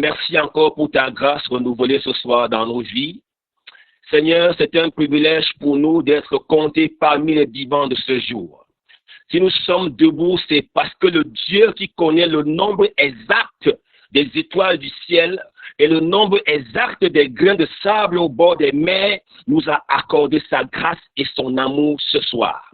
Merci encore pour ta grâce renouvelée ce soir dans nos vies. Seigneur, c'est un privilège pour nous d'être comptés parmi les vivants de ce jour. Si nous sommes debout, c'est parce que le Dieu qui connaît le nombre exact des étoiles du ciel et le nombre exact des grains de sable au bord des mers nous a accordé sa grâce et son amour ce soir.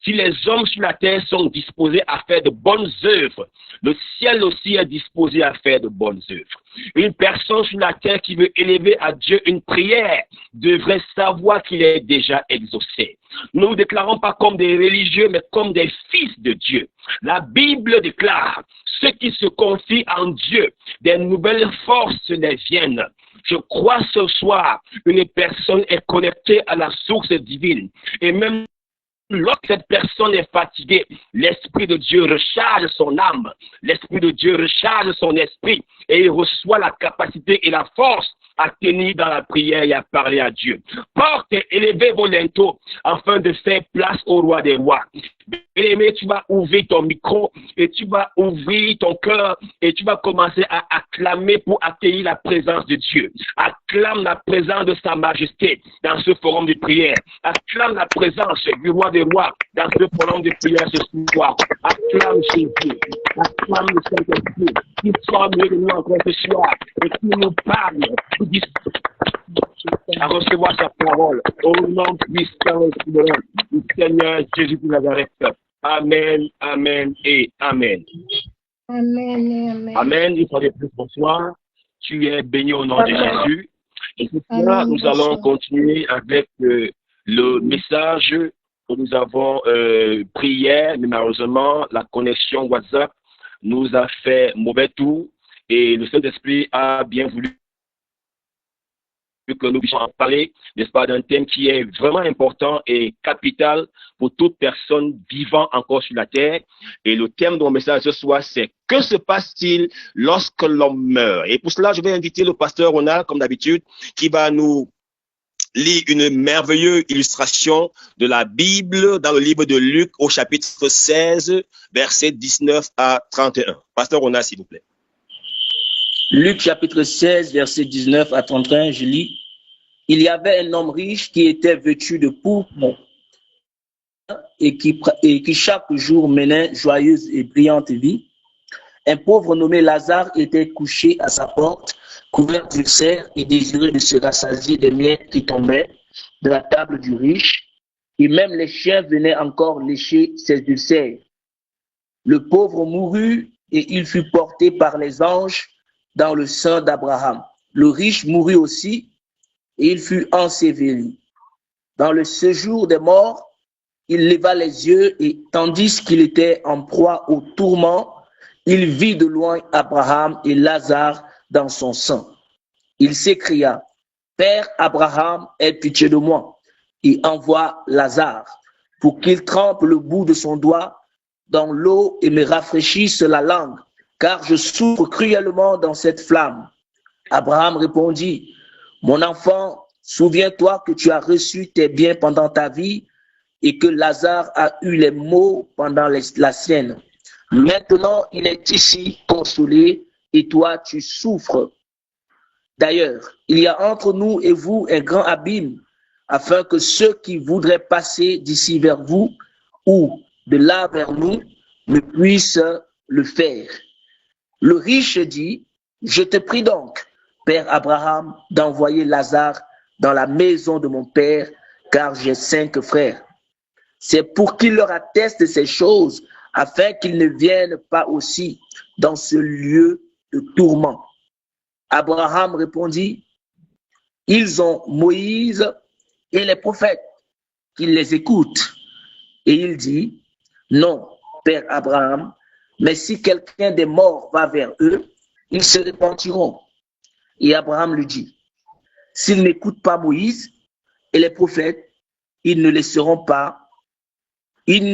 Si les hommes sur la terre sont disposés à faire de bonnes œuvres, le ciel aussi est disposé à faire de bonnes œuvres. Une personne sur la terre qui veut élever à Dieu une prière devrait savoir qu'il est déjà exaucé. Nous ne nous déclarons pas comme des religieux, mais comme des fils de Dieu. La Bible déclare, ceux qui se confient en Dieu, des nouvelles forces les viennent. Je crois ce soir, une personne est connectée à la source divine. Et même lorsque cette personne est fatiguée, l'Esprit de Dieu recharge son âme, l'Esprit de Dieu recharge son esprit et il reçoit la capacité et la force à tenir dans la prière et à parler à Dieu. Porte et élevez vos linteaux afin de faire place au roi des rois. Bien-aimé, tu vas ouvrir ton micro et tu vas ouvrir ton cœur et tu vas commencer à acclamer pour accueillir la présence de Dieu. Acclame la présence de sa majesté dans ce forum de prière. Acclame la présence du roi des rois dans ce forum de prière ce soir. Acclame Jésus. Acclame le Saint-Esprit qui soit mieux de nous encore ce soir et qui nous parle, à recevoir sa parole au nom puissant et souverain du Seigneur Jésus de Nazareth. Amen, amen et amen. Amen et amen. Amen. Il faut plus bonsoir. Tu es béni au nom de Jésus. Et ce soir, nous allons continuer avec le message que nous avons pris hier, mais malheureusement, la connexion WhatsApp nous a fait mauvais tour et le Saint-Esprit a bien voulu que nous puissions en parler, n'est-ce pas, d'un thème qui est vraiment important et capital pour toute personne vivant encore sur la terre. Et le thème de mon message ce soir, c'est « Que se passe-t-il lorsque l'homme meurt ?» Et pour cela, je vais inviter le pasteur Ronald, comme d'habitude, qui va nous lire une merveilleuse illustration de la Bible dans le livre de Luc au chapitre 16, versets 19 à 31. Pasteur Ronald, s'il vous plaît. Luc chapitre 16, verset 19 à 31, je lis. Il y avait un homme riche qui était vêtu de pourpre et qui chaque jour menait joyeuse et brillante vie. Un pauvre nommé Lazare était couché à sa porte, couvert d'ulcères et désireux de se rassasier des miettes qui tombaient de la table du riche. Et même les chiens venaient encore lécher ses ulcères. Le pauvre mourut et il fut porté par les anges dans le sein d'Abraham. Le riche mourut aussi et il fut enseveli. Dans le séjour des morts, il leva les yeux et tandis qu'il était en proie au tourment, il vit de loin Abraham et Lazare dans son sein. Il s'écria, « Père Abraham, aie pitié de moi et envoie Lazare pour qu'il trempe le bout de son doigt dans l'eau et me rafraîchisse la langue, car je souffre cruellement dans cette flamme. » Abraham répondit, « Mon enfant, souviens-toi que tu as reçu tes biens pendant ta vie et que Lazare a eu les maux pendant la sienne. Maintenant, il est ici consolé et toi, tu souffres. D'ailleurs, il y a entre nous et vous un grand abîme, afin que ceux qui voudraient passer d'ici vers vous ou de là vers nous ne puissent le faire. » Le riche dit, « Je te prie donc, Père Abraham, d'envoyer Lazare dans la maison de mon père, car j'ai 5 frères. C'est pour qu'il leur atteste ces choses, afin qu'ils ne viennent pas aussi dans ce lieu de tourment. » Abraham répondit, « Ils ont Moïse et les prophètes, qu'ils les écoutent. » Et il dit, « Non, Père Abraham, mais si quelqu'un des morts va vers eux, ils se repentiront. » Et Abraham lui dit, « S'ils n'écoutent pas Moïse et les prophètes, ils ne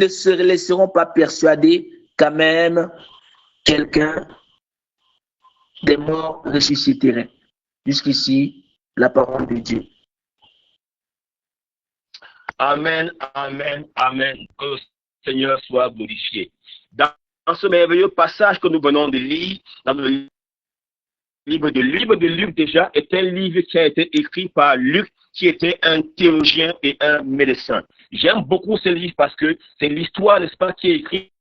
se laisseront pas persuader quand même quelqu'un des morts ressusciterait. » Jusqu'ici, la parole de Dieu. Amen, amen, amen. Que le Seigneur soit glorifié. Dans ce merveilleux passage que nous venons de lire, dans le Le livre de Luc déjà est un livre qui a été écrit par Luc, qui était un théologien et un médecin. J'aime beaucoup ce livre parce que c'est l'histoire, n'est-ce pas, qui est écrite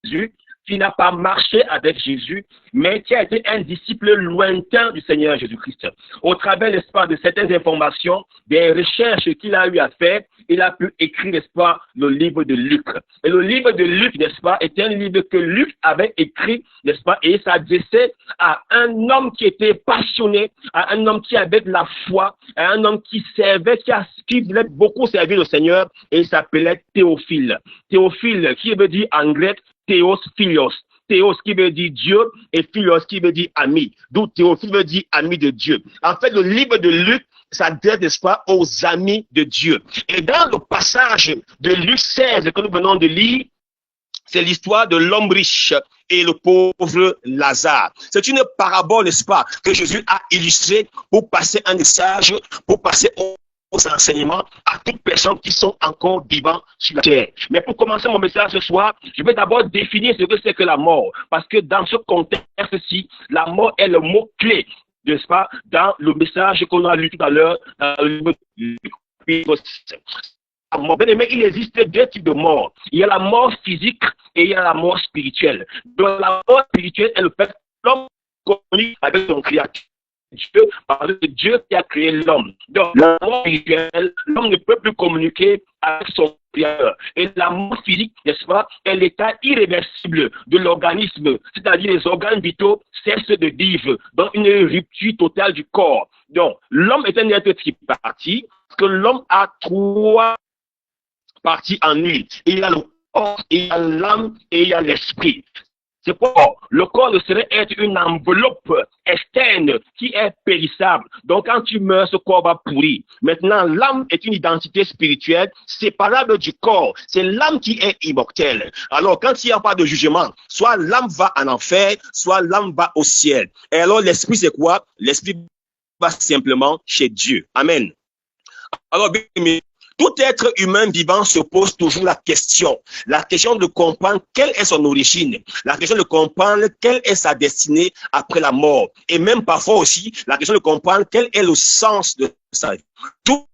de Jésus, qui n'a pas marché avec Jésus, mais qui a été un disciple lointain du Seigneur Jésus-Christ. Au travers, n'est-ce pas, de certaines informations, des recherches qu'il a eu à faire, il a pu écrire, n'est-ce pas, le livre de Luc. Et le livre de Luc, n'est-ce pas, est un livre que Luc avait écrit, n'est-ce pas, et il s'adressait à un homme qui était passionné, à un homme qui avait de la foi, à un homme qui servait, qui voulait beaucoup servir le Seigneur, et il s'appelait Théophile. Théophile, qui veut dire en grec, Théos, Philios. Théos qui veut dire Dieu et Philos qui veut dire ami. D'où Théophile veut dire ami de Dieu. En fait, le livre de Luc s'adresse, n'est-ce pas, aux amis de Dieu. Et dans le passage de Luc 16 que nous venons de lire, c'est l'histoire de l'homme riche et le pauvre Lazare. C'est une parabole, n'est-ce pas, que Jésus a illustrée pour passer un message, pour passer aux enseignements à toutes personnes qui sont encore vivantes sur la terre. Mais pour commencer mon message ce soir, je vais d'abord définir ce que c'est que la mort. Parce que dans ce contexte-ci, la mort est le mot-clé, n'est-ce pas, dans le message qu'on a lu tout à l'heure, dans le livre. Bien aimé, il existe deux types de mort. Il y a la mort physique et il y a la mort spirituelle. Donc la mort spirituelle est le fait que l'homme communique avec son créateur. Dieu, parce que Dieu qui a créé l'homme. Donc, la mort spirituelle, l'homme ne peut plus communiquer avec son créateur. Et la mort physique, n'est-ce pas, est l'état irréversible de l'organisme, c'est-à-dire les organes vitaux cessent de vivre, donc une rupture totale du corps. Donc, l'homme est un être tripartite, parce que l'homme a trois parties en lui. Il y a le corps, il y a l'âme et il y a l'esprit. C'est quoi? Le corps ne serait être une enveloppe externe qui est périssable. Donc, quand tu meurs, ce corps va pourrir. Maintenant, l'âme est une identité spirituelle séparable du corps. C'est l'âme qui est immortelle. Alors, quand il n'y a pas de jugement, soit l'âme va en enfer, soit l'âme va au ciel. Et alors, l'esprit, c'est quoi? L'esprit va simplement chez Dieu. Amen. Alors, bien, tout être humain vivant se pose toujours la question de comprendre quelle est son origine, la question de comprendre quelle est sa destinée après la mort, et même parfois aussi la question de comprendre quel est le sens de sa vie. Tout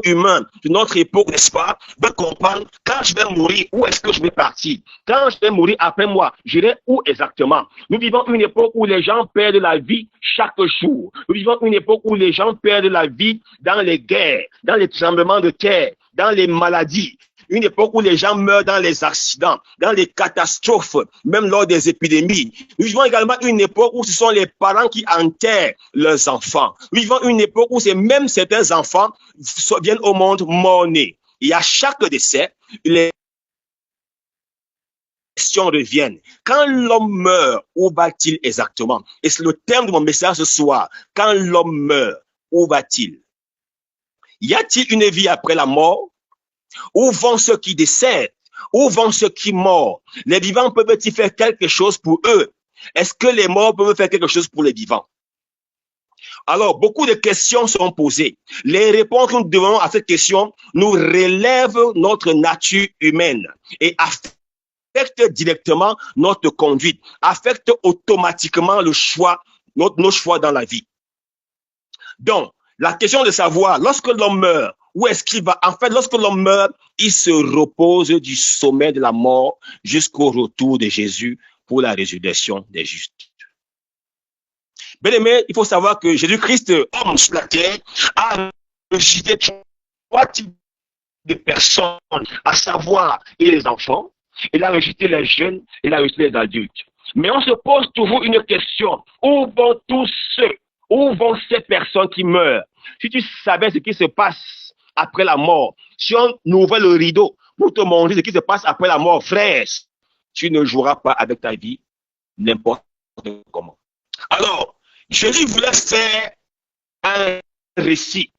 humain de notre époque, n'est-ce pas, veut comprendre quand je vais mourir, où est-ce que je vais partir. Quand je vais mourir après moi, j'irai où exactement. Nous vivons une époque où les gens perdent la vie chaque jour. Nous vivons une époque où les gens perdent la vie dans les guerres, dans les tremblements de terre, dans les maladies. Une époque où les gens meurent dans les accidents, dans les catastrophes, même lors des épidémies. Nous vivons également une époque où ce sont les parents qui enterrent leurs enfants. Nous vivons une époque où c'est même certains enfants viennent au monde mort-nés. Et à chaque décès, les questions reviennent. Quand l'homme meurt, où va-t-il exactement? Et c'est le thème de mon message ce soir. Quand l'homme meurt, où va-t-il? Y a-t-il une vie après la mort? Où vont ceux qui décèdent? Où vont ceux qui meurent? Les vivants peuvent-ils faire quelque chose pour eux? Est-ce que les morts peuvent faire quelque chose pour les vivants? Alors, beaucoup de questions sont posées. Les réponses que nous devons à cette question nous relèvent notre nature humaine et affectent directement notre conduite, affectent automatiquement le choix, nos choix dans la vie. Donc, la question de savoir, lorsque l'homme meurt, où est-ce qu'il va? En fait, lorsque l'homme meurt, il se repose du sommet de la mort jusqu'au retour de Jésus pour la résurrection des justes. Bien aimé, il faut savoir que Jésus-Christ, homme sur la terre, a rejeté trois types de personnes, à savoir les enfants, il a rejeté les jeunes, il a rejeté les adultes. Mais on se pose toujours une question, où vont tous ceux, où vont ces personnes qui meurent? Si tu savais ce qui se passe après la mort, si on ouvrait le rideau pour te montrer ce qui se passe après la mort, frère, tu ne joueras pas avec ta vie n'importe comment. Alors, Jésus voulait faire un récit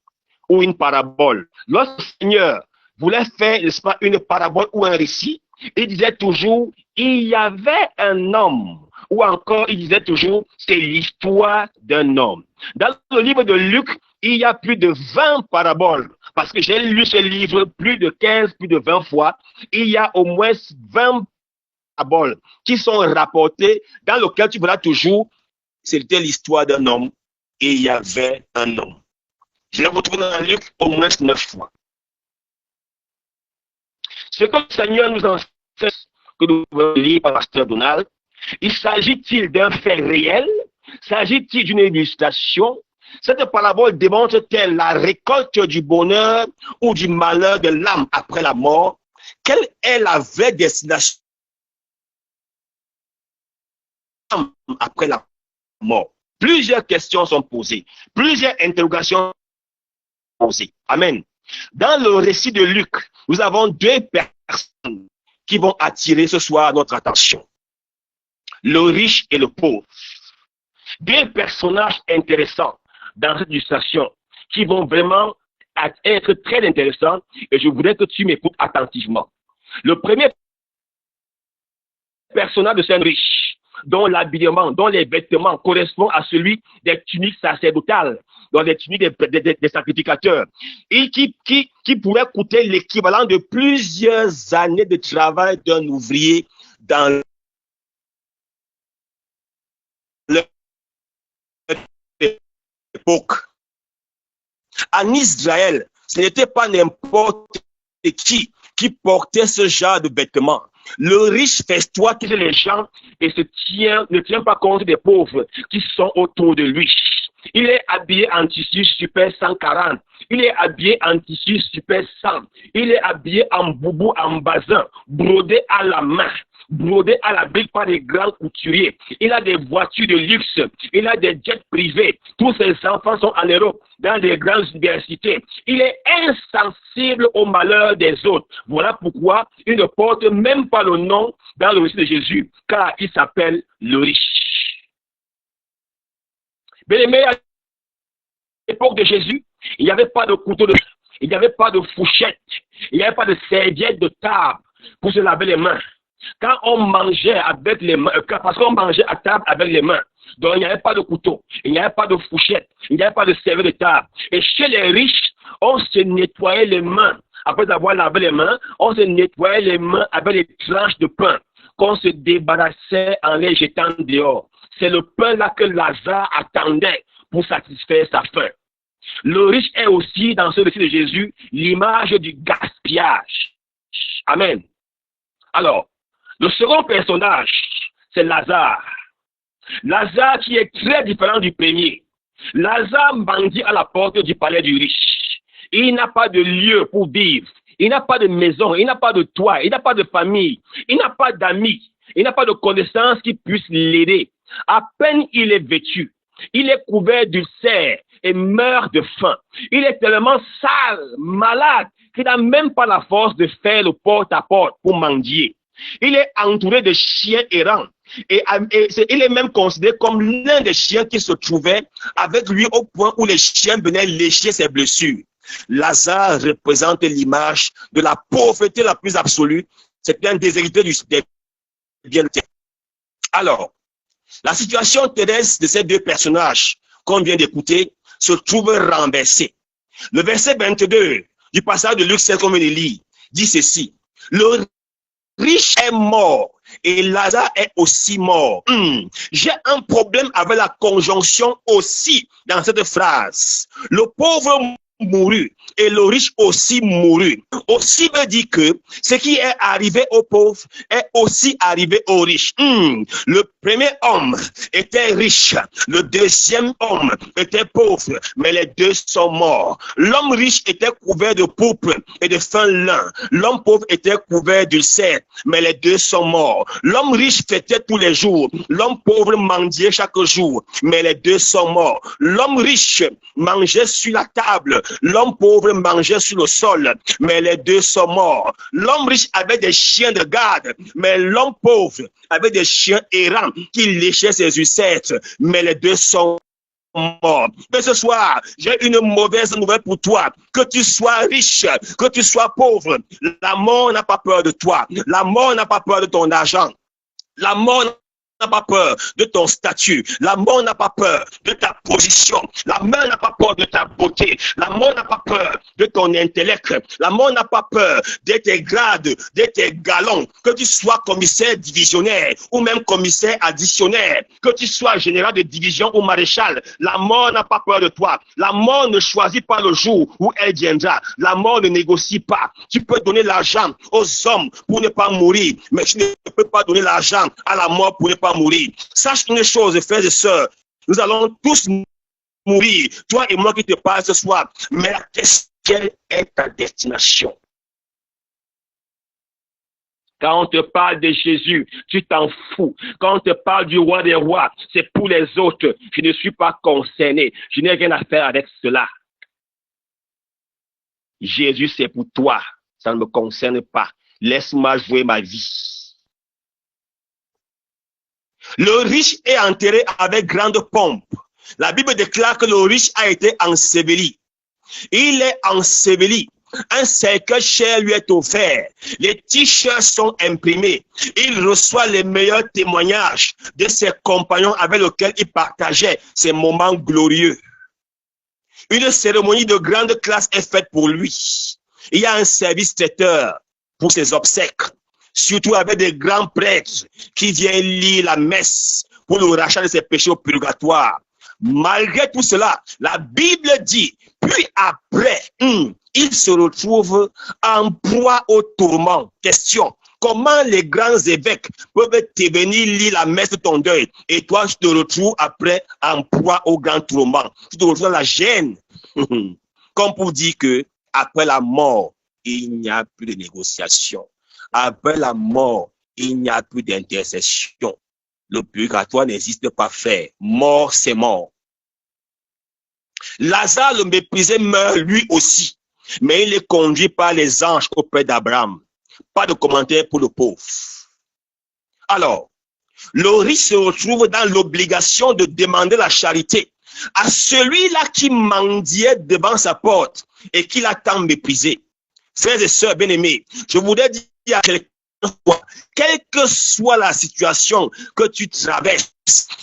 ou une parabole. Lorsque le Seigneur voulait faire, n'est-ce pas, une parabole ou un récit, il disait toujours, il y avait un homme. Ou encore, il disait toujours, c'est l'histoire d'un homme. Dans le livre de Luc, il y a plus de 20 paraboles. Parce que j'ai lu ce livre plus de 15, plus de 20 fois. Il y a au moins 20 paraboles qui sont rapportées, dans lesquelles tu verras toujours c'était l'histoire d'un homme et il y avait un homme. Je l'ai retrouvé dans Luc au moins 9 fois. Ce que le Seigneur nous enseigne, que nous pouvons lire par Pasteur Donald, il s'agit-il d'un fait réel? S'agit-il d'une illustration? Cette parabole démontre-t-elle la récolte du bonheur ou du malheur de l'âme après la mort? Quelle est la vraie destination après la mort? Plusieurs questions sont posées, plusieurs interrogations sont posées. Amen. Dans le récit de Luc, nous avons deux personnes qui vont attirer ce soir notre attention. Le riche et le pauvre. Deux personnages intéressants dans cette illustration qui vont vraiment être très intéressants et je voudrais que tu m'écoutes attentivement. Le premier personnage de ce riche, dont l'habillement, dont les vêtements correspondent à celui des tuniques sacerdotales, dans les tuniques des sacrificateurs, et qui pourrait coûter l'équivalent de plusieurs années de travail d'un ouvrier dans l'époque. En Israël, ce n'était pas n'importe qui portait ce genre de vêtements. Le riche festoie tous les gens et ne tient pas compte des pauvres qui sont autour de lui. Il est habillé en tissu super 140. Il est habillé en tissu super 100. Il est habillé en boubou, en bazin, brodé à la main, brodé à la brique par des grands couturiers. Il a des voitures de luxe. Il a des jets privés. Tous ses enfants sont en Europe, dans des grandes universités. Il est insensible au malheur des autres. Voilà pourquoi il ne porte même pas le nom dans le récit de Jésus, car il s'appelle le riche. Bien-aimé, à l'époque de Jésus, il n'y avait pas de couteau, il n'y avait pas de fourchette, il n'y avait pas de serviette de table pour se laver les mains. Quand on mangeait avec les mains, parce qu'on mangeait à table avec les mains, donc il n'y avait pas de couteau, il n'y avait pas de fourchette, il n'y avait pas de serviette de table. Et chez les riches, on se nettoyait les mains. Après avoir lavé les mains, on se nettoyait les mains avec les tranches de pain qu'on se débarrassait en les jetant dehors. C'est le pain là que Lazare attendait pour satisfaire sa faim. Le riche est aussi, dans ce récit de Jésus, l'image du gaspillage. Amen. Alors, le second personnage, c'est Lazare. Lazare qui est très différent du premier. Lazare mendie à la porte du palais du riche. Il n'a pas de lieu pour vivre. Il n'a pas de maison. Il n'a pas de toit. Il n'a pas de famille. Il n'a pas d'amis. Il n'a pas de connaissances qui puissent l'aider. À peine il est vêtu. Il est couvert d'ulcères et meurt de faim. Il est tellement sale, malade, qu'il n'a même pas la force de faire le porte-à-porte pour mendier. Il est entouré de chiens errants. Et il est même considéré comme l'un des chiens qui se trouvait avec lui au point où les chiens venaient lécher ses blessures. Lazare représente l'image de la pauvreté la plus absolue. C'est un déshérité des biens de terre. Alors, la situation terrestre de ces deux personnages qu'on vient d'écouter se trouve renversée. Le verset 22 du passage de Luc 7 qu'on vient de lire dit ceci. Le riche est mort et Lazare est aussi mort. J'ai un problème avec la conjonction aussi dans cette phrase. Le pauvre mourut et le riche aussi mourut. Aussi veut dire que ce qui est arrivé aux pauvres est aussi arrivé aux riches. Le premier homme était riche, le deuxième homme était pauvre, mais les deux sont morts. L'homme riche était couvert de pourpre et de fin lin. L'homme pauvre était couvert d'ulcères, mais les deux sont morts. L'homme riche fêtait tous les jours, l'homme pauvre mendiait chaque jour, mais les deux sont morts. L'homme riche mangeait sur la table, l'homme pauvre mangeait sur le sol, mais les deux sont morts. L'homme riche avait des chiens de garde, mais l'homme pauvre avait des chiens errants qui léchaient ses ulcères, mais les deux sont morts. Mais ce soir, j'ai une mauvaise nouvelle pour toi. Que tu sois riche, que tu sois pauvre, la mort n'a pas peur de toi. La mort n'a pas peur de ton argent. La mort n'a pas peur de ton statut. La mort n'a pas peur de ta position. La mort n'a pas peur de ta beauté. La mort n'a pas peur de ton intellect. La mort n'a pas peur de tes grades, de tes galons. Que tu sois commissaire divisionnaire ou même commissaire additionnel. Que tu sois général de division ou maréchal. La mort n'a pas peur de toi. La mort ne choisit pas le jour où elle viendra. La mort ne négocie pas. Tu peux donner l'argent aux hommes pour ne pas mourir, mais tu ne peux pas donner l'argent à la mort pour ne pas mourir. Sache une chose, frères et sœurs, nous allons tous mourir, toi et moi qui te parle ce soir, mais la question, quelle est ta destination? Quand on te parle de Jésus, tu t'en fous. Quand on te parle du roi des rois, c'est pour les autres. Je ne suis pas concerné. Je n'ai rien à faire avec cela. Jésus, c'est pour toi. Ça ne me concerne pas. Laisse-moi jouer ma vie. Le riche est enterré avec grande pompe. La Bible déclare que le riche a été enseveli. Il est enseveli. Un cercueil cher lui est offert. Les t-shirts sont imprimés. Il reçoit les meilleurs témoignages de ses compagnons avec lesquels il partageait ces moments glorieux. Une cérémonie de grande classe est faite pour lui. Il y a un service traiteur pour ses obsèques, surtout avec des grands prêtres qui viennent lire la messe pour le rachat de ses péchés au purgatoire. Malgré tout cela, la Bible dit, puis après, il se retrouve en proie au tourment. Question, comment les grands évêques peuvent te venir lire la messe de ton deuil et toi, tu te retrouves après en proie au grand tourment. Tu te retrouves dans la gêne. Comme pour dire que après la mort, il n'y a plus de négociation. Après la mort, il n'y a plus d'intercession. Le purgatoire n'existe pas, frère. Mort, c'est mort. Lazare, le méprisé, meurt lui aussi. Mais il est conduit par les anges auprès d'Abraham. Pas de commentaire pour le pauvre. Alors, le riche se retrouve dans l'obligation de demander la charité à celui-là qui mendiait devant sa porte et qui l'a tant méprisé. Frères et sœurs bien-aimés, je voudrais dire à quelqu'un, quelle que soit la situation que tu traverses,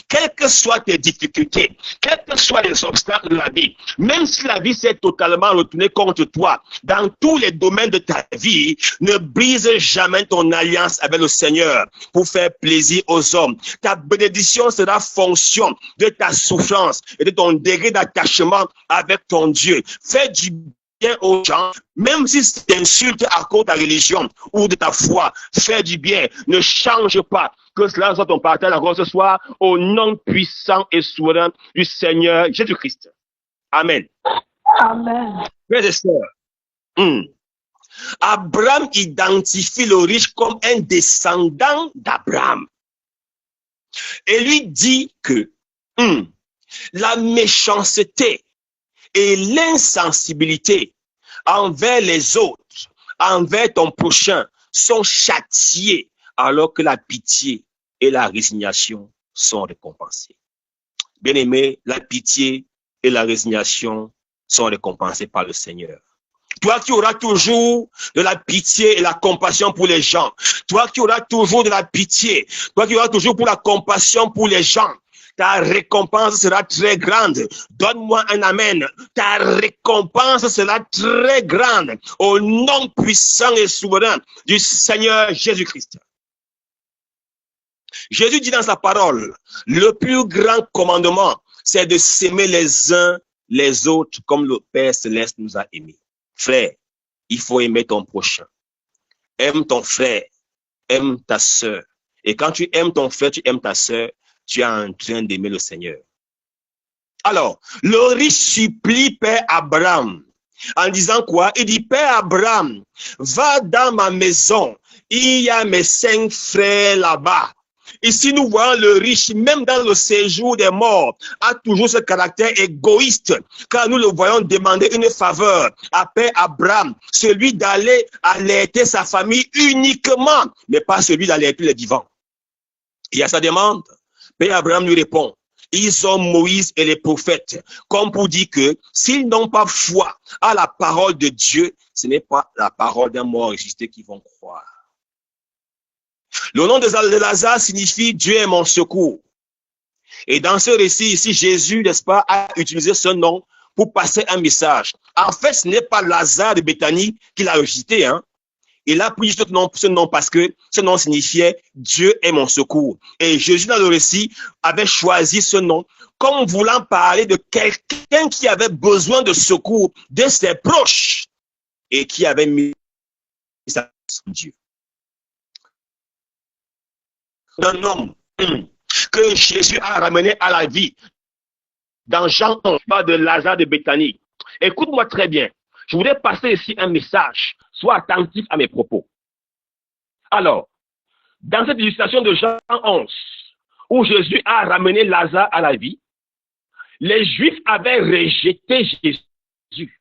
quelles que soient tes difficultés, quels que soient les obstacles de la vie, même si la vie s'est totalement retournée contre toi, dans tous les domaines de ta vie, ne brise jamais ton alliance avec le Seigneur pour faire plaisir aux hommes. Ta bénédiction sera fonction de ta souffrance et de ton degré d'attachement avec ton Dieu. Fais du bien aux gens, même si c'est insulte à cause de ta religion ou de ta foi, fais du bien, ne change pas. Que cela soit ton partage encore ce soir, au nom puissant et souverain du Seigneur Jésus-Christ. Amen. Amen. Frères et sœurs, Abraham identifie le riche comme un descendant d'Abraham. Et lui dit que la méchanceté et l'insensibilité envers les autres, envers ton prochain, sont châtiés, alors que la pitié et la résignation sont récompensées. Bien-aimé, la pitié et la résignation sont récompensées par le Seigneur. Toi qui auras toujours de la pitié et la compassion pour les gens, toi qui auras toujours de la pitié, toi qui auras toujours pour la compassion pour les gens, ta récompense sera très grande. Donne-moi un amen. Ta récompense sera très grande au nom puissant et souverain du Seigneur Jésus-Christ. Jésus dit dans sa parole, le plus grand commandement, c'est de s'aimer les uns les autres comme le Père Céleste nous a aimés. Frère, il faut aimer ton prochain. Aime ton frère, aime ta sœur. Et quand tu aimes ton frère, tu aimes ta sœur, tu es en train d'aimer le Seigneur. Alors, le riche supplie Père Abraham en disant quoi? Il dit, Père Abraham, va dans ma maison, il y a mes 5 frères là-bas. Ici, nous voyons le riche, même dans le séjour des morts, a toujours ce caractère égoïste, car nous le voyons demander une faveur à Père Abraham, celui d'aller alerter sa famille uniquement, mais pas celui d'alerter les vivants. Et à sa demande, Père Abraham lui répond, ils ont Moïse et les prophètes, comme pour dire que s'ils n'ont pas foi à la parole de Dieu, ce n'est pas la parole d'un mort ressuscité qu'ils vont croire. Le nom de Lazare signifie Dieu est mon secours. Et dans ce récit ici, Jésus, n'est-ce pas, a utilisé ce nom pour passer un message. En fait, ce n'est pas Lazare de Béthanie qui l'a rejeté, hein. Il a pris ce nom parce que ce nom signifiait Dieu est mon secours. Et Jésus, dans le récit, avait choisi ce nom comme voulant parler de quelqu'un qui avait besoin de secours de ses proches et qui avait mis sa sur Dieu. Un homme que Jésus a ramené à la vie dans Jean 11, pas de Lazare de Béthanie. Écoute-moi très bien. Je voudrais passer ici un message. Sois attentif à mes propos. Alors, dans cette illustration de Jean 11, où Jésus a ramené Lazare à la vie, les Juifs avaient rejeté Jésus,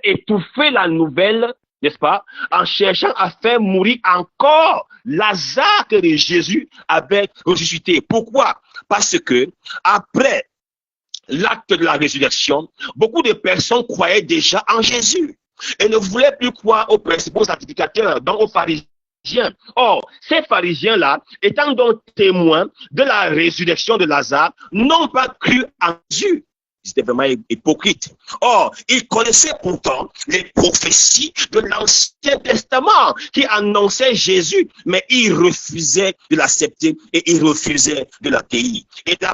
étouffé la nouvelle, n'est-ce pas, en cherchant à faire mourir encore Lazare que Jésus avait ressuscité. Pourquoi? Parce que après l'acte de la résurrection, beaucoup de personnes croyaient déjà en Jésus et ne voulaient plus croire aux principaux sacrificateurs, donc aux pharisiens. Or, ces pharisiens-là, étant donc témoins de la résurrection de Lazare, n'ont pas cru en Jésus. Ils étaient vraiment hypocrites. Or, ils connaissaient pourtant les prophéties de l'Ancien Testament qui annonçaient Jésus, mais ils refusaient de l'accepter et ils refusaient de l'accueillir. Et la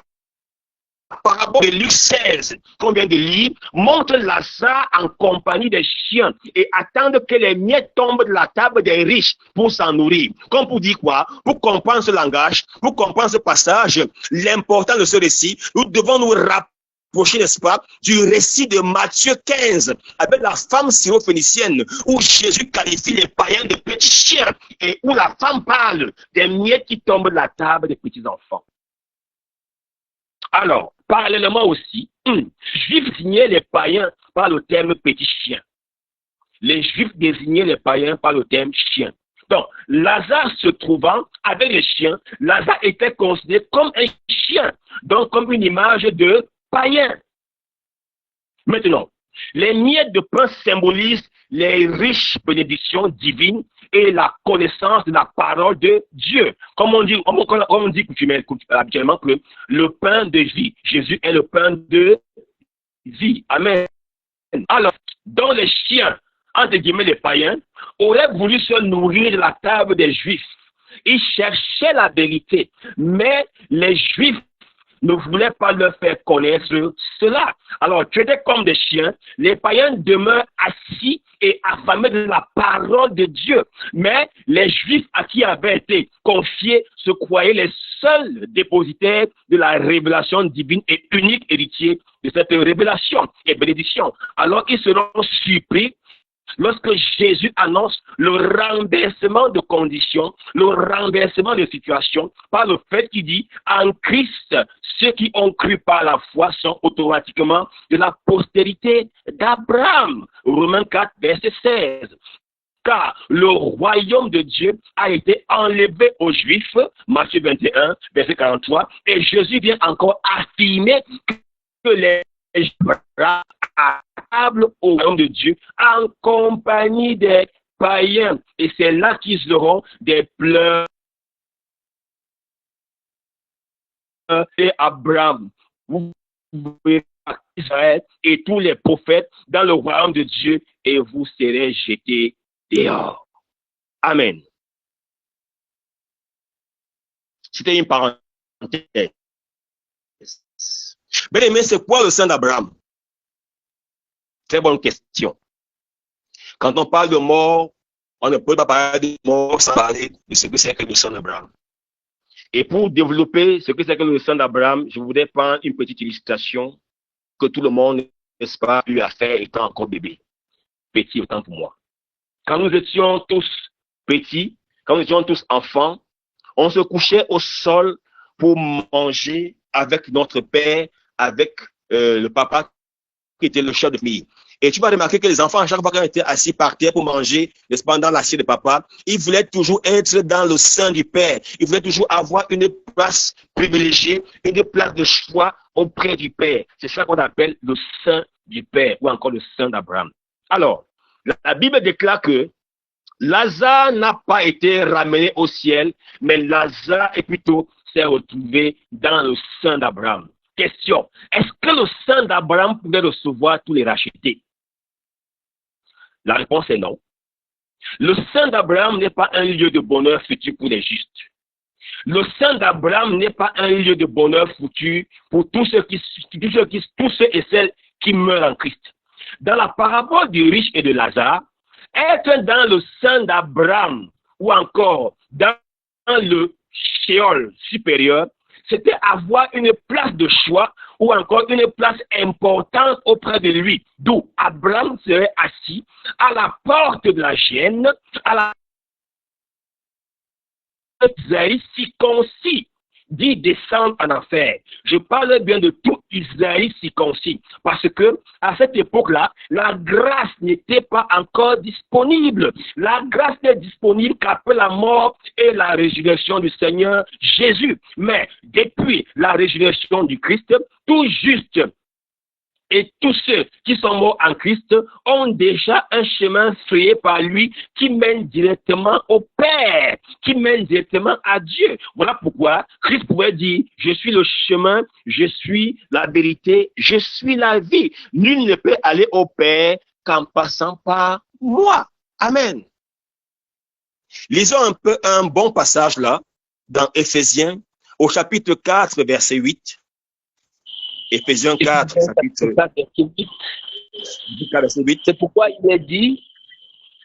parabole de Luc 16, qu'on vient de lire, montre Lazare en compagnie des chiens et attendre que les miettes tombent de la table des riches pour s'en nourrir. Comme pour dire quoi? Pour comprendre ce langage, pour comprendre ce passage, l'important de ce récit, nous devons nous rapprocher, n'est-ce pas, du récit de Matthieu 15, avec la femme syrophénicienne, où Jésus qualifie les païens de petits chiens et où la femme parle des miettes qui tombent de la table des petits enfants. Alors, parallèlement aussi, les Juifs désignaient les païens par le terme petit chien. Les Juifs désignaient les païens par le terme chien. Donc, Lazare se trouvant avec les chiens, Lazare était considéré comme un chien, donc comme une image de païen. Maintenant, les miettes de pain symbolisent les riches bénédictions divines et la connaissance de la parole de Dieu. Comme on dit habituellement que le pain de vie, Jésus est le pain de vie. Amen. Alors, dans les chiens, entre guillemets les païens, auraient voulu se nourrir de la table des Juifs. Ils cherchaient la vérité, mais les Juifs ne voulaient pas leur faire connaître cela. Alors, traités comme des chiens, les païens demeurent assis et affamés de la parole de Dieu. Mais les Juifs à qui avait été confiés se croyaient les seuls dépositaires de la révélation divine et unique héritier de cette révélation et bénédiction. Alors, ils seront surpris lorsque Jésus annonce le renversement de conditions, le renversement de situation, par le fait qu'il dit, en Christ, ceux qui ont cru par la foi sont automatiquement de la postérité d'Abraham. Romains 4, verset 16. Car le royaume de Dieu a été enlevé aux Juifs, Matthieu 21, verset 43, et Jésus vient encore affirmer que les table au royaume de Dieu en compagnie des païens. Et c'est là qu'ils auront des pleurs et Abraham. Vous pouvez Israël et tous les prophètes dans le royaume de Dieu et vous serez jetés dehors. Amen. C'était une parenthèse. Bien aimé, c'est quoi le sein d'Abraham? Très bonne question. Quand on parle de mort, on ne peut pas parler de mort sans parler de ce que c'est que le sang d'Abraham. Et pour développer ce que c'est que le sang d'Abraham, je voudrais prendre une petite illustration que tout le monde, n'est-ce pas, eu à faire étant encore bébé. Petit autant pour moi. Quand nous étions tous petits, quand nous étions tous enfants, on se couchait au sol pour manger avec notre père, avec le papa qui était le chef de famille. Et tu vas remarquer que les enfants, à chaque fois qu'ils étaient assis par terre pour manger, n'est-ce pas, dans l'assiette de papa, ils voulaient toujours être dans le sein du père. Ils voulaient toujours avoir une place privilégiée, une place de choix auprès du père. C'est ça qu'on appelle le sein du père ou encore le sein d'Abraham. Alors, la Bible déclare que Lazare n'a pas été ramené au ciel, mais Lazare s'est retrouvé dans le sein d'Abraham. Question, est-ce que le sein d'Abraham pouvait recevoir tous les rachetés? La réponse est non. Le sein d'Abraham n'est pas un lieu de bonheur futur pour les justes. Le sein d'Abraham n'est pas un lieu de bonheur futur pour tous ceux et celles qui meurent en Christ. Dans la parabole du riche et de Lazare, être dans le sein d'Abraham ou encore dans le Sheol supérieur, c'était avoir une place de choix ou encore une place importante auprès de lui. D'où Abraham serait assis à la porte de la gêne, à la Israël circoncis dit descendre en enfer. Je parle bien de tout Israël circoncis. Parce que, à cette époque-là, la grâce n'était pas encore disponible. La grâce n'est disponible qu'après la mort et la résurrection du Seigneur Jésus. Mais, depuis la résurrection du Christ, tout juste et tous ceux qui sont morts en Christ ont déjà un chemin frayé par lui qui mène directement au Père, qui mène directement à Dieu. Voilà pourquoi Christ pouvait dire, je suis le chemin, je suis la vérité, je suis la vie. Nul ne peut aller au Père qu'en passant par moi. Amen. Lisons un peu un bon passage là, dans Éphésiens, au chapitre 4, verset 8. Éphésiens 4, verset 8. C'est pourquoi il est dit,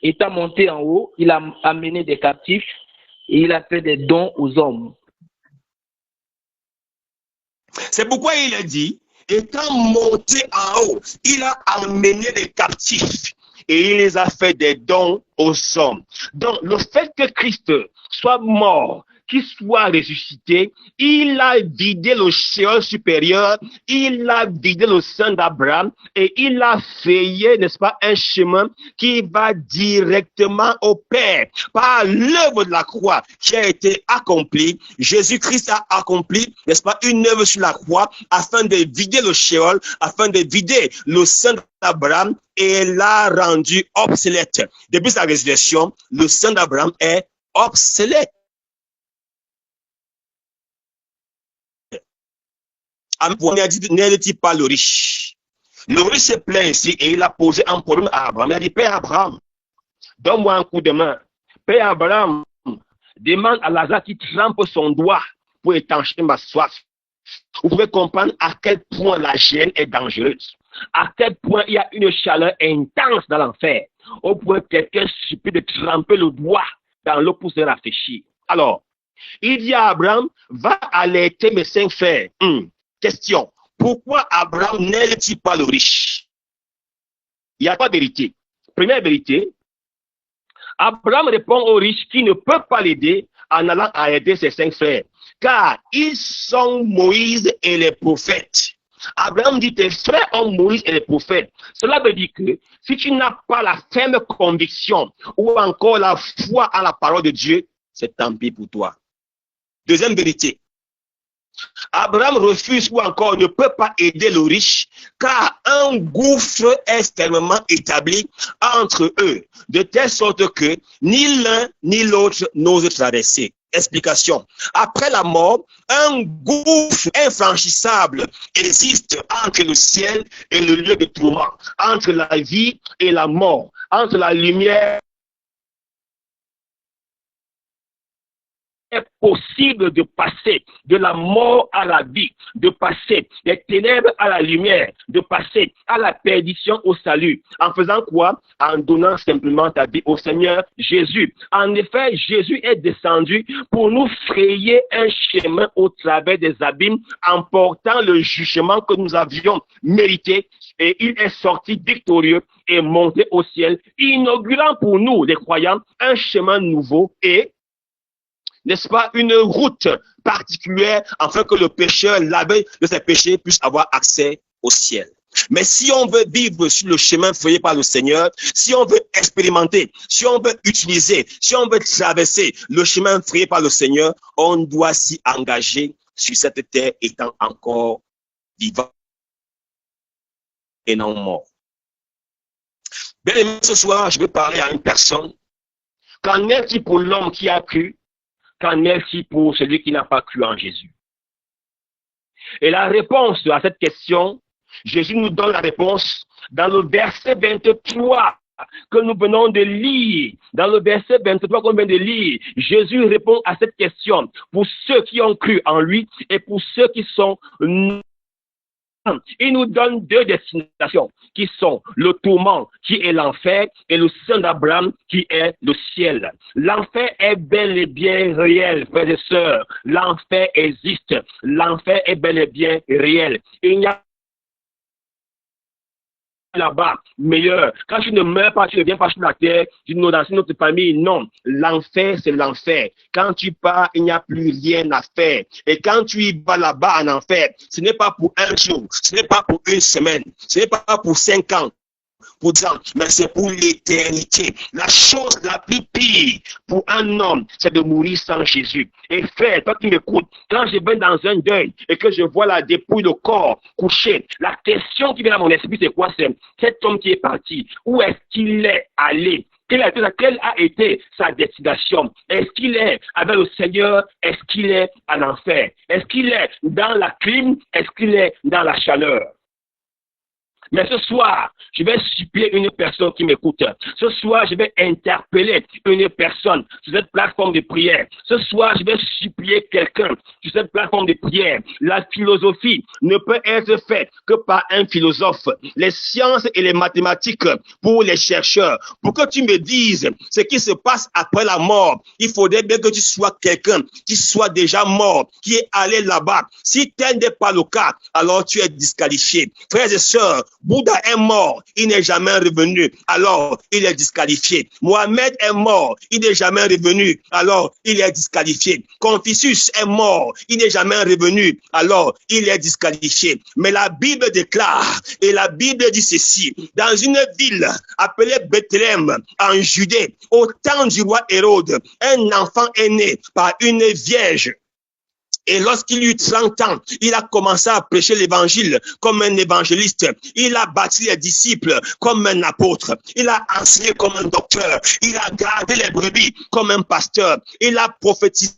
étant monté en haut, il a amené des captifs et il a fait des dons aux hommes. C'est pourquoi il est dit, étant monté en haut, il a amené des captifs et il les a fait des dons aux hommes. Donc, le fait que Christ soit mort, qu'il soit ressuscité, il a vidé le Sheol supérieur, il a vidé le sein d'Abraham et il a frayé, n'est-ce pas, un chemin qui va directement au Père. Par l'œuvre de la croix qui a été accomplie, Jésus-Christ a accompli, n'est-ce pas, une œuvre sur la croix afin de vider le Sheol, afin de vider le sein d'Abraham et l'a rendu obsolète. Depuis sa résurrection, le sein d'Abraham est obsolète. N'aide-t-il pas le riche? Le riche s'est plaint ici et il a posé un problème à Abraham. Il a dit, Père Abraham, donne-moi un coup de main. Père Abraham, demande à Lazare qui trempe son doigt pour étancher ma soif. Vous pouvez comprendre à quel point la gêne est dangereuse. À quel point il y a une chaleur intense dans l'enfer. Au point que quelqu'un supplie de tremper le doigt dans l'eau pour se rafraîchir. Alors, il dit à Abraham, va alerter mes 5 frères. Question, pourquoi Abraham n'aide-t-il pas le riche? Il y a 3 vérités. Première vérité, Abraham répond au riche qui ne peut pas l'aider en allant aider ses 5 frères, car ils sont Moïse et les prophètes. Abraham dit, tes frères ont Moïse et les prophètes. Cela veut dire que si tu n'as pas la ferme conviction ou encore la foi en la parole de Dieu, c'est tant pis pour toi. Deuxième vérité, Abraham refuse ou encore ne peut pas aider le riche car un gouffre est fermement établi entre eux, de telle sorte que ni l'un ni l'autre n'ose traverser. Explication. Après la mort, un gouffre infranchissable existe entre le ciel et le lieu de tourment, entre la vie et la mort, entre la lumière. Est possible de passer de la mort à la vie, de passer des ténèbres à la lumière, de passer à la perdition au salut. En faisant quoi? En donnant simplement ta vie au Seigneur Jésus. En effet, Jésus est descendu pour nous frayer un chemin au travers des abîmes, en portant le jugement que nous avions mérité. Et il est sorti victorieux et monté au ciel, inaugurant pour nous, les croyants, un chemin nouveau et n'est-ce pas, une route particulière afin que le pécheur, lavé de ses péchés, puisse avoir accès au ciel. Mais si on veut vivre sur le chemin frayé par le Seigneur, si on veut expérimenter, si on veut utiliser, si on veut traverser le chemin frayé par le Seigneur, on doit s'y engager sur cette terre étant encore vivant et non mort. Bien aimé, ce soir, je vais parler à une personne Qu'en est-il pour l'homme qui a cru? Qu'en est-il pour celui qui n'a pas cru en Jésus? Et la réponse à cette question, Jésus nous donne la réponse dans le verset 23 que nous venons de lire. Dans le verset 23 qu'on vient de lire, Jésus répond à cette question pour ceux qui ont cru en lui et pour ceux qui sont non. Il nous donne deux destinations qui sont le tourment qui est l'enfer et le sein d'Abraham qui est le ciel. L'enfer est bel et bien réel, frères et sœurs. L'enfer existe. L'enfer est bel et bien réel. Il n'y a là-bas meilleur. Quand tu ne meurs pas, tu ne viens pas sur la terre, tu ne dans une autre famille. Non, l'enfer, c'est l'enfer. Quand tu pars, il n'y a plus rien à faire. Et quand tu y vas là-bas en enfer, ce n'est pas pour un jour, ce n'est pas pour une semaine, ce n'est pas pour 5 ans. Pour dire, mais c'est pour l'éternité. La chose la plus pire pour un homme, c'est de mourir sans Jésus. Et frère, toi qui m'écoutes, quand je vais dans un deuil et que je vois la dépouille, le corps couché, la question qui vient à mon esprit, c'est quoi? C'est cet homme qui est parti. Où est-ce qu'il est allé? Quelle a été sa destination? Est-ce qu'il est avec le Seigneur? Est-ce qu'il est en enfer? Est-ce qu'il est dans la clim? Est-ce qu'il est dans la chaleur? Mais ce soir, je vais supplier une personne qui m'écoute. Ce soir, je vais interpeller une personne sur cette plateforme de prière. Ce soir, je vais supplier quelqu'un sur cette plateforme de prière. La philosophie ne peut être faite que par un philosophe. Les sciences et les mathématiques pour les chercheurs. Pour que tu me dises ce qui se passe après la mort, il faudrait bien que tu sois quelqu'un qui soit déjà mort, qui est allé là-bas. Si tel n'est pas le cas, alors tu es disqualifié. Frères et sœurs, Bouddha est mort, il n'est jamais revenu, alors il est disqualifié. Mohamed est mort, il n'est jamais revenu, alors il est disqualifié. Confucius est mort, il n'est jamais revenu, alors il est disqualifié. Mais la Bible déclare, et la Bible dit ceci, dans une ville appelée Bethléem, en Judée, au temps du roi Hérode, un enfant est né par une vierge. Et lorsqu'il eut 30 ans, il a commencé à prêcher l'évangile comme un évangéliste. Il a bâti les disciples comme un apôtre. Il a enseigné comme un docteur. Il a gardé les brebis comme un pasteur. Il a prophétisé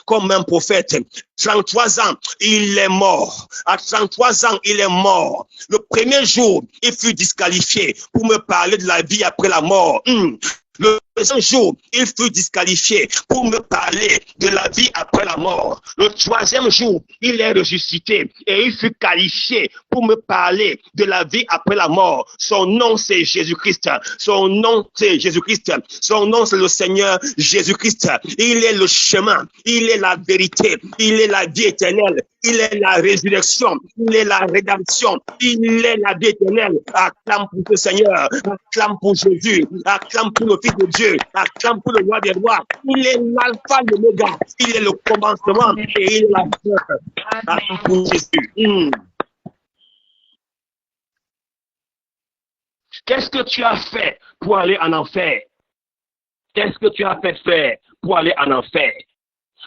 comme un prophète. 33 ans, il est mort. À 33 ans, il est mort. Le premier jour, il fut disqualifié pour me parler de la vie après la mort. Le deuxième jour, il fut disqualifié pour me parler de la vie après la mort. Le troisième jour, il est ressuscité et il fut qualifié pour me parler de la vie après la mort. Son nom, c'est Jésus-Christ. Son nom, c'est Jésus-Christ. Son nom, c'est le Seigneur Jésus-Christ. Il est le chemin. Il est la vérité. Il est la vie éternelle. Il est la résurrection. Il est la rédemption. Il est la vie éternelle. Acclame pour le Seigneur. Acclame pour Jésus. Acclame pour le Fils de Dieu. Acclame pour le roi des rois. Il est l'alpha, l'oméga. Il est le commencement et il est la fin. Acclame pour Jésus. Qu'est-ce que tu as fait pour aller en enfer? Qu'est-ce que tu as fait faire pour aller en enfer?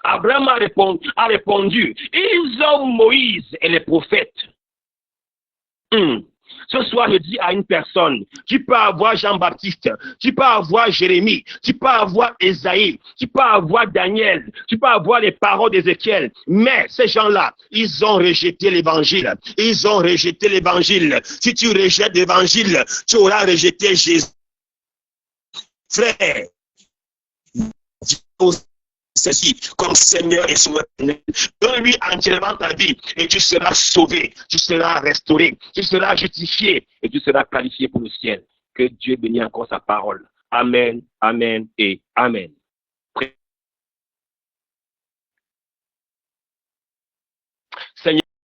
Abraham a répondu, ils ont Moïse et les prophètes. Ce soir, je dis à une personne, tu peux avoir Jean-Baptiste, tu peux avoir Jérémie, tu peux avoir Ésaïe, tu peux avoir Daniel, tu peux avoir les paroles d'Ézéchiel, mais ces gens-là, ils ont rejeté l'évangile. Ils ont rejeté l'évangile. Si tu rejettes l'évangile, tu auras rejeté Jésus. Frère, ceci comme Seigneur et Sauveur. Donne-lui entièrement ta vie et tu seras sauvé, tu seras restauré, tu seras justifié et tu seras qualifié pour le ciel. Que Dieu bénisse encore sa parole. Amen, amen et amen.